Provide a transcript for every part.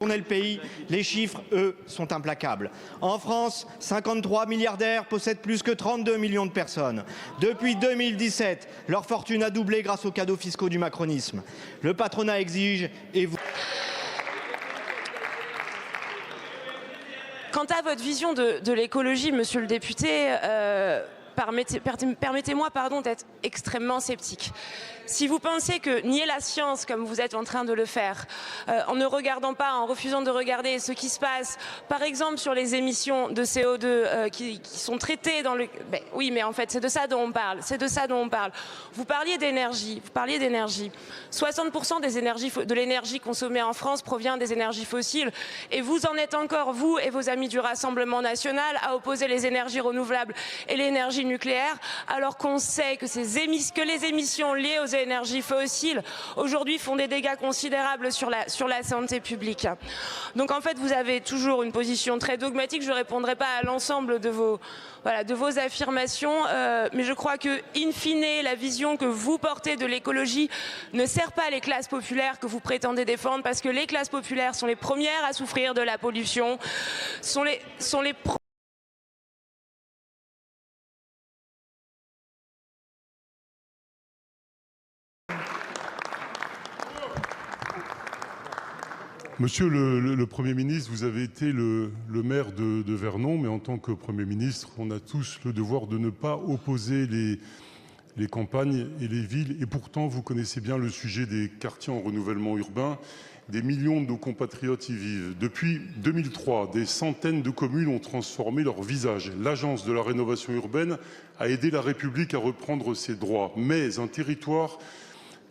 Tourner le pays, les chiffres, eux, sont implacables. En France, 53 milliardaires possèdent plus que 32 millions de personnes. Depuis 2017, leur fortune a doublé grâce aux cadeaux fiscaux du macronisme. Le patronat exige et vous... Quant à votre vision de l'écologie, monsieur le député, permettez-moi d'être extrêmement sceptique. Si vous pensez que nier la science, comme vous êtes en train de le faire, en ne regardant pas, en refusant de regarder ce qui se passe, par exemple sur les émissions de CO2 qui sont traitées dans le... oui, mais en fait, c'est de ça dont on parle. C'est de ça dont on parle. Vous parliez d'énergie. 60% de l'énergie consommée en France provient des énergies fossiles. Et vous en êtes encore, vous et vos amis du Rassemblement national, à opposer les énergies renouvelables et l'énergie nucléaire, alors qu'on sait que les émissions liées aux énergies fossiles aujourd'hui font des dégâts considérables sur la santé publique. Donc en fait vous avez toujours une position très dogmatique. Je ne répondrai pas à l'ensemble de vos affirmations, mais je crois que in fine la vision que vous portez de l'écologie ne sert pas les classes populaires que vous prétendez défendre, parce que les classes populaires sont les premières à souffrir de la pollution, sont les Monsieur le Premier ministre, vous avez été le maire de Vernon, mais en tant que Premier ministre, on a tous le devoir de ne pas opposer les campagnes et les villes. Et pourtant, vous connaissez bien le sujet des quartiers en renouvellement urbain. Des millions de nos compatriotes y vivent. Depuis 2003, des centaines de communes ont transformé leur visage. L'Agence de la rénovation urbaine a aidé la République à reprendre ses droits. Mais un territoire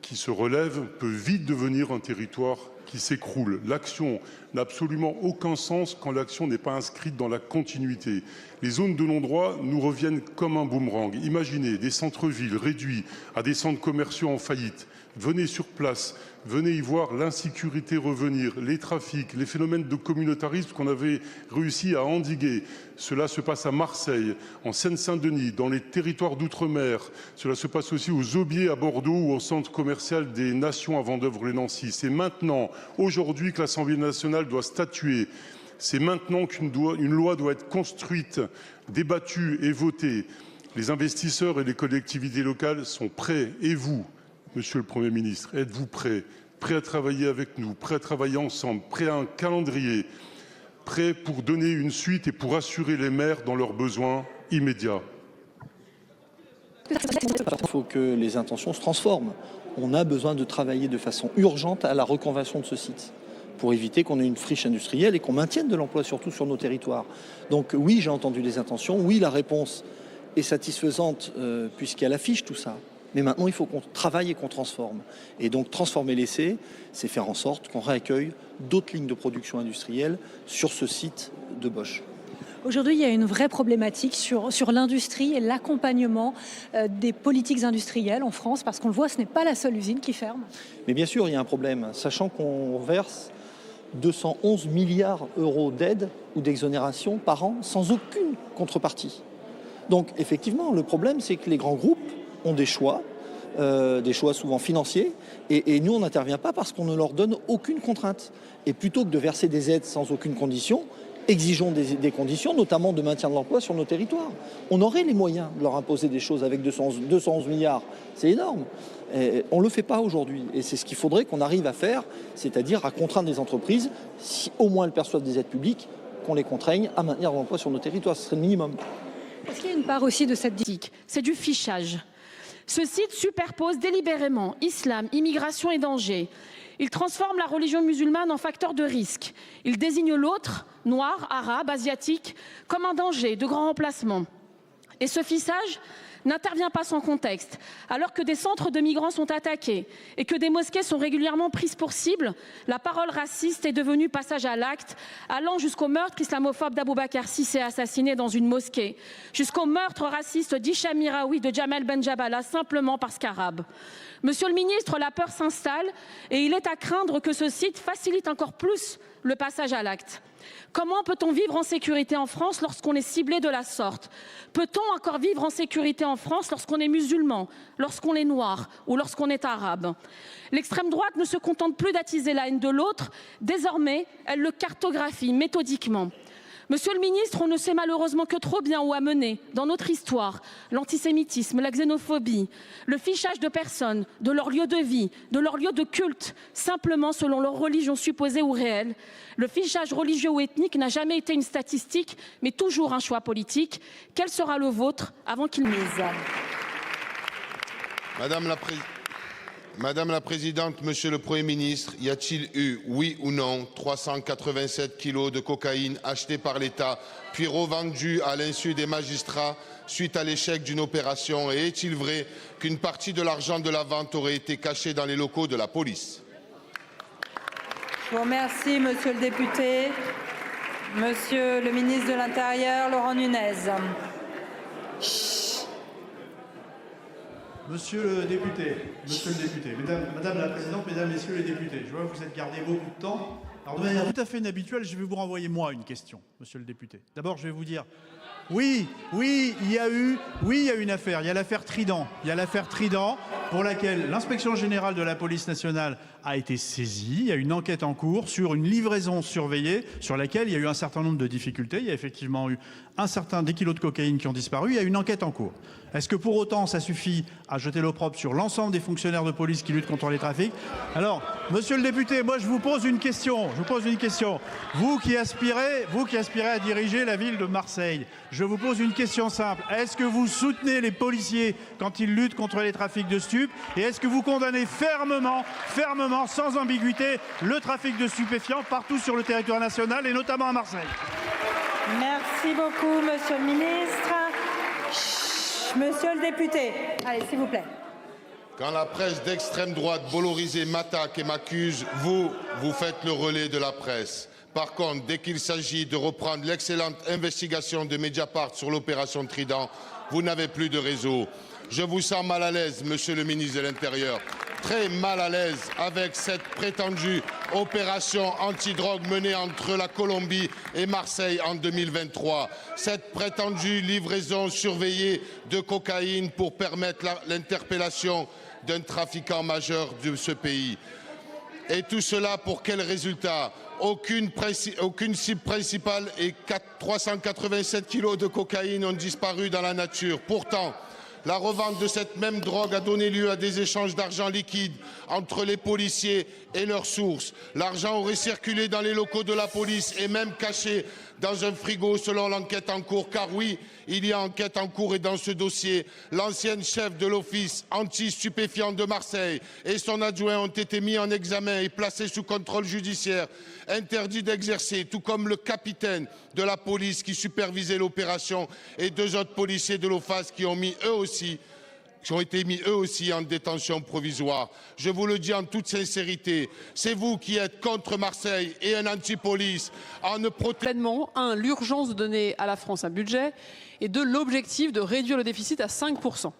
qui se relève peut vite devenir un territoire qui s'écroule. L'action n'a absolument aucun sens quand l'action n'est pas inscrite dans la continuité. Les zones de non-droit nous reviennent comme un boomerang. Imaginez des centres-villes réduits à des centres commerciaux en faillite. Venez sur place, venez y voir l'insécurité revenir, les trafics, les phénomènes de communautarisme qu'on avait réussi à endiguer. Cela se passe à Marseille, en Seine-Saint-Denis, dans les territoires d'outre-mer. Cela se passe aussi aux Aubiers à Bordeaux ou au centre commercial des Nations à Vendœuvre-les-Nancy. C'est maintenant, aujourd'hui, que l'Assemblée nationale doit statuer. C'est maintenant qu'une loi doit être construite, débattue et votée. Les investisseurs et les collectivités locales sont prêts. Et vous, Monsieur le Premier ministre, êtes-vous prêt à travailler avec nous, prêt à travailler ensemble, prêt à un calendrier, prêt pour donner une suite et pour assurer les maires dans leurs besoins immédiats? Il faut que les intentions se transforment. On a besoin de travailler de façon urgente à la reconversion de ce site pour éviter qu'on ait une friche industrielle et qu'on maintienne de l'emploi surtout sur nos territoires. Donc oui, j'ai entendu les intentions, oui, la réponse est satisfaisante puisqu'elle affiche tout ça. Mais maintenant, il faut qu'on travaille et qu'on transforme. Et donc, transformer l'essai, c'est faire en sorte qu'on réaccueille d'autres lignes de production industrielle sur ce site de Bosch. Aujourd'hui, il y a une vraie problématique sur l'industrie et l'accompagnement des politiques industrielles en France, parce qu'on le voit, ce n'est pas la seule usine qui ferme. Mais bien sûr, il y a un problème, sachant qu'on verse 211 milliards d'euros d'aide ou d'exonération par an sans aucune contrepartie. Donc, effectivement, le problème, c'est que les grands groupes ont des choix souvent financiers, et nous on n'intervient pas parce qu'on ne leur donne aucune contrainte. Et plutôt que de verser des aides sans aucune condition, exigeons des conditions, notamment de maintien de l'emploi sur nos territoires. On aurait les moyens de leur imposer des choses avec 211 milliards, c'est énorme. Et on ne le fait pas aujourd'hui, et c'est ce qu'il faudrait qu'on arrive à faire, c'est-à-dire à contraindre les entreprises, si au moins elles perçoivent des aides publiques, qu'on les contraigne à maintenir l'emploi sur nos territoires, ce serait le minimum. Est-ce qu'il y a une part aussi de cette politique? C'est du fichage. Ce site superpose délibérément islam, immigration et danger. Il transforme la religion musulmane en facteur de risque. Il désigne l'autre, noir, arabe, asiatique, comme un danger de grand emplacement. Et ce fichage n'intervient pas sans contexte. Alors que des centres de migrants sont attaqués et que des mosquées sont régulièrement prises pour cible, la parole raciste est devenue passage à l'acte, allant jusqu'au meurtre islamophobe d'Aboubacar Sissé assassiné dans une mosquée, jusqu'au meurtre raciste d'Hicham Miraoui de Jamel Benjabala simplement parce qu'arabe. Monsieur le ministre, la peur s'installe et il est à craindre que ce site facilite encore plus le passage à l'acte. Comment peut-on vivre en sécurité en France lorsqu'on est ciblé de la sorte? Peut-on encore vivre en sécurité en France lorsqu'on est musulman, lorsqu'on est noir ou lorsqu'on est arabe? L'extrême droite ne se contente plus d'attiser la haine de l'autre, désormais elle le cartographie méthodiquement. Monsieur le ministre, on ne sait malheureusement que trop bien où a mené, dans notre histoire, l'antisémitisme, la xénophobie, le fichage de personnes, de leur lieu de vie, de leur lieu de culte, simplement selon leur religion supposée ou réelle. Le fichage religieux ou ethnique n'a jamais été une statistique, mais toujours un choix politique. Quel sera le vôtre avant qu'il mise? Madame la Présidente, Monsieur le Premier ministre, y a-t-il eu, oui ou non, 387 kilos de cocaïne achetés par l'État, puis revendus à l'insu des magistrats suite à l'échec d'une opération? Et est-il vrai qu'une partie de l'argent de la vente aurait été cachée dans les locaux de la police? Je vous remercie, Monsieur le député. Monsieur le ministre de l'Intérieur, Laurent Nunez. Monsieur le député, Madame la Présidente, Mesdames, Messieurs les députés, je vois que vous êtes gardé beaucoup de temps. Alors de manière tout à fait inhabituelle, je vais vous renvoyer moi une question, Monsieur le député. D'abord, je vais vous dire, oui, il y a une affaire, il y a l'affaire Trident. Il y a l'affaire Trident pour laquelle l'inspection générale de la police nationale a été saisie. Il y a une enquête en cours sur une livraison surveillée sur laquelle il y a eu un certain nombre de difficultés. Il y a effectivement eu des kilos de cocaïne qui ont disparu. Il y a une enquête en cours. Est-ce que pour autant ça suffit à jeter l'opprobre sur l'ensemble des fonctionnaires de police qui luttent contre les trafics? Alors, Monsieur le député, moi je vous pose une question. Vous qui aspirez à diriger la ville de Marseille, je vous pose une question simple. Est-ce que vous soutenez les policiers quand ils luttent contre les trafics de stupes? Et est-ce que vous condamnez fermement, sans ambiguïté, le trafic de stupéfiants partout sur le territoire national et notamment à Marseille? Merci beaucoup, Monsieur le ministre. Monsieur le député, allez, s'il vous plaît. Quand la presse d'extrême droite bollorisée m'attaque et m'accuse, vous faites le relais de la presse. Par contre, dès qu'il s'agit de reprendre l'excellente investigation de Mediapart sur l'opération Trident, vous n'avez plus de réseau. Je vous sens mal à l'aise, Monsieur le ministre de l'Intérieur. Très mal à l'aise avec cette prétendue opération antidrogue menée entre la Colombie et Marseille en 2023. Cette prétendue livraison surveillée de cocaïne pour permettre l'interpellation d'un trafiquant majeur de ce pays. Et tout cela pour quel résultat? Aucune cible principale et 387 kilos de cocaïne ont disparu dans la nature. Pourtant, la revente de cette même drogue a donné lieu à des échanges d'argent liquide entre les policiers et leurs sources. L'argent aurait circulé dans les locaux de la police et même caché dans un frigo selon l'enquête en cours. Car oui, il y a enquête en cours et dans ce dossier, l'ancienne chef de l'office anti-stupéfiant de Marseille et son adjoint ont été mis en examen et placés sous contrôle judiciaire, interdits d'exercer, tout comme le capitaine de la police qui supervisait l'opération et 2 autres policiers de l'OFAS qui ont été mis eux aussi en détention provisoire. Je vous le dis en toute sincérité, c'est vous qui êtes contre Marseille et un anti-police en ne protégeant pleinement, 1, l'urgence de donner à la France un budget et 2, l'objectif de réduire le déficit à 5%.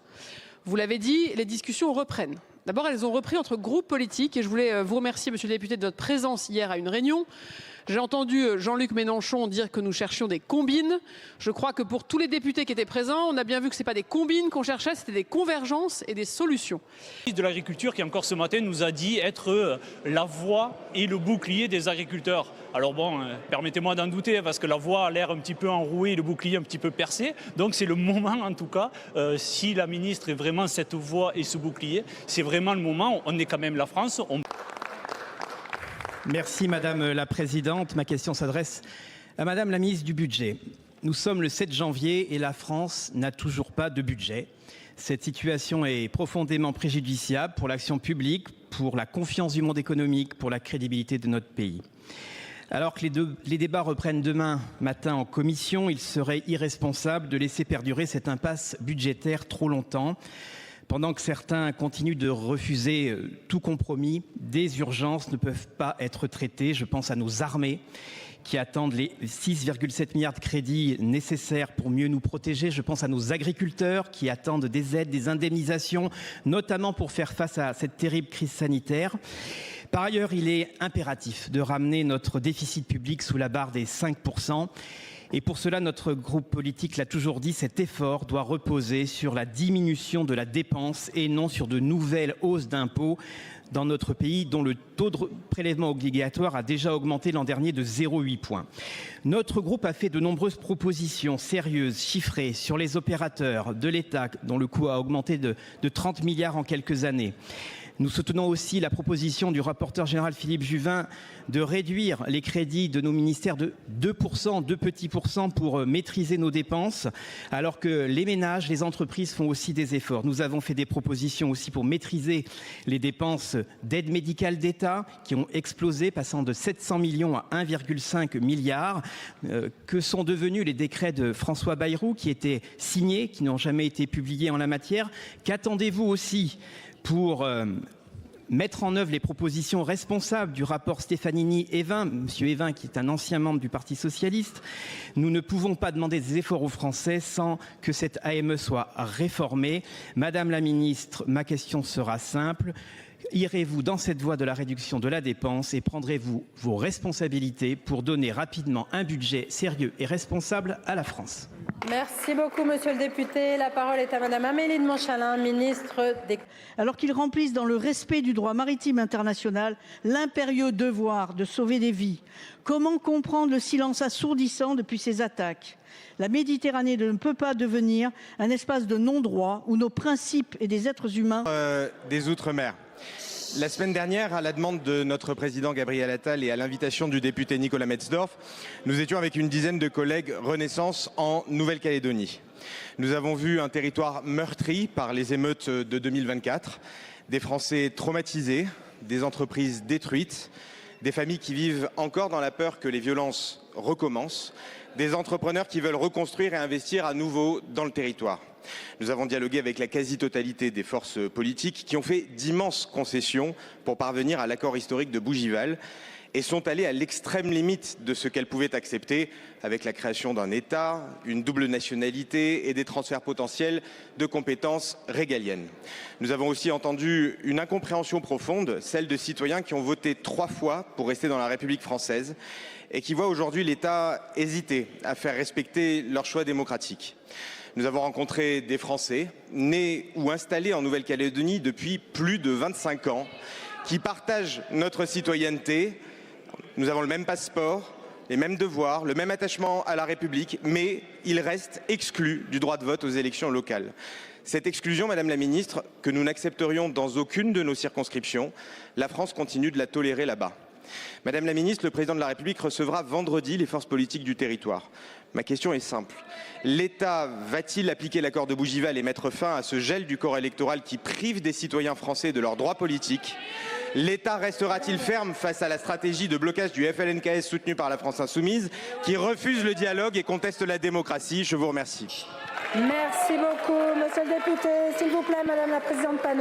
Vous l'avez dit, les discussions reprennent. D'abord, elles ont repris entre groupes politiques et je voulais vous remercier, Monsieur le député, de votre présence hier à une réunion. J'ai entendu Jean-Luc Mélenchon dire que nous cherchions des combines. Je crois que pour tous les députés qui étaient présents, on a bien vu que ce n'est pas des combines qu'on cherchait, c'était des convergences et des solutions. Le ministre de l'Agriculture qui encore ce matin nous a dit être la voix et le bouclier des agriculteurs. Alors bon, permettez-moi d'en douter parce que la voix a l'air un petit peu enrouée et le bouclier un petit peu percé. Donc c'est le moment en tout cas, si la ministre est vraiment cette voix et ce bouclier, c'est vraiment le moment. On est quand même la France. Merci Madame la Présidente. Ma question s'adresse à Madame la Ministre du Budget. Nous sommes le 7 janvier et la France n'a toujours pas de budget. Cette situation est profondément préjudiciable pour l'action publique, pour la confiance du monde économique, pour la crédibilité de notre pays. Alors que les débats reprennent demain matin en commission, il serait irresponsable de laisser perdurer cette impasse budgétaire trop longtemps. Pendant que certains continuent de refuser tout compromis, des urgences ne peuvent pas être traitées. Je pense à nos armées qui attendent les 6,7 milliards de crédits nécessaires pour mieux nous protéger. Je pense à nos agriculteurs qui attendent des aides, des indemnisations, notamment pour faire face à cette terrible crise sanitaire. Par ailleurs, il est impératif de ramener notre déficit public sous la barre des 5%. Et pour cela, notre groupe politique l'a toujours dit, cet effort doit reposer sur la diminution de la dépense et non sur de nouvelles hausses d'impôts dans notre pays, dont le taux de prélèvement obligatoire a déjà augmenté l'an dernier de 0,8 points. Notre groupe a fait de nombreuses propositions sérieuses, chiffrées, sur les opérateurs de l'État, dont le coût a augmenté de 30 milliards en quelques années. Nous soutenons aussi la proposition du rapporteur général Philippe Juvin de réduire les crédits de nos ministères de 2%, 2 petits pourcents pour maîtriser nos dépenses, alors que les ménages, les entreprises font aussi des efforts. Nous avons fait des propositions aussi pour maîtriser les dépenses d'aide médicale d'État qui ont explosé, passant de 700 millions à 1,5 milliard. Que sont devenus les décrets de François Bayrou qui étaient signés, qui n'ont jamais été publiés en la matière? Qu'attendez-vous aussi pour mettre en œuvre les propositions responsables du rapport Stefanini-Evin, monsieur Evin qui est un ancien membre du Parti socialiste? Nous ne pouvons pas demander des efforts aux Français sans que cette AME soit réformée. Madame la ministre, ma question sera simple. Irez-vous dans cette voie de la réduction de la dépense et prendrez-vous vos responsabilités pour donner rapidement un budget sérieux et responsable à la France? Merci beaucoup, monsieur le député. La parole est à madame Amélie de Montchalin, ministre des... Alors qu'ils remplissent dans le respect du droit maritime international l'impérieux devoir de sauver des vies, comment comprendre le silence assourdissant depuis ces attaques? La Méditerranée ne peut pas devenir un espace de non-droit où nos principes et des êtres humains... Des Outre-mer. La semaine dernière, à la demande de notre président Gabriel Attal et à l'invitation du député Nicolas Metzdorf, nous étions avec une dizaine de collègues Renaissance en Nouvelle-Calédonie. Nous avons vu un territoire meurtri par les émeutes de 2024, des Français traumatisés, des entreprises détruites, des familles qui vivent encore dans la peur que les violences recommencent, des entrepreneurs qui veulent reconstruire et investir à nouveau dans le territoire. Nous avons dialogué avec la quasi-totalité des forces politiques qui ont fait d'immenses concessions pour parvenir à l'accord historique de Bougival et sont allées à l'extrême limite de ce qu'elles pouvaient accepter avec la création d'un État, une double nationalité et des transferts potentiels de compétences régaliennes. Nous avons aussi entendu une incompréhension profonde, celle de citoyens qui ont voté 3 fois pour rester dans la République française et qui voient aujourd'hui l'État hésiter à faire respecter leur choix démocratique. Nous avons rencontré des Français nés ou installés en Nouvelle-Calédonie depuis plus de 25 ans qui partagent notre citoyenneté. Nous avons le même passeport, les mêmes devoirs, le même attachement à la République, mais ils restent exclus du droit de vote aux élections locales. Cette exclusion, Madame la Ministre, que nous n'accepterions dans aucune de nos circonscriptions, la France continue de la tolérer là-bas. Madame la Ministre, le Président de la République recevra vendredi les forces politiques du territoire. Ma question est simple. L'État va-t-il appliquer l'accord de Bougival et mettre fin à ce gel du corps électoral qui prive des citoyens français de leurs droits politiques? L'État restera-t-il ferme face à la stratégie de blocage du FLNKS soutenue par la France insoumise qui refuse le dialogue et conteste la démocratie? Je vous remercie. Merci beaucoup, monsieur le député. S'il vous plaît, madame la présidente Panot.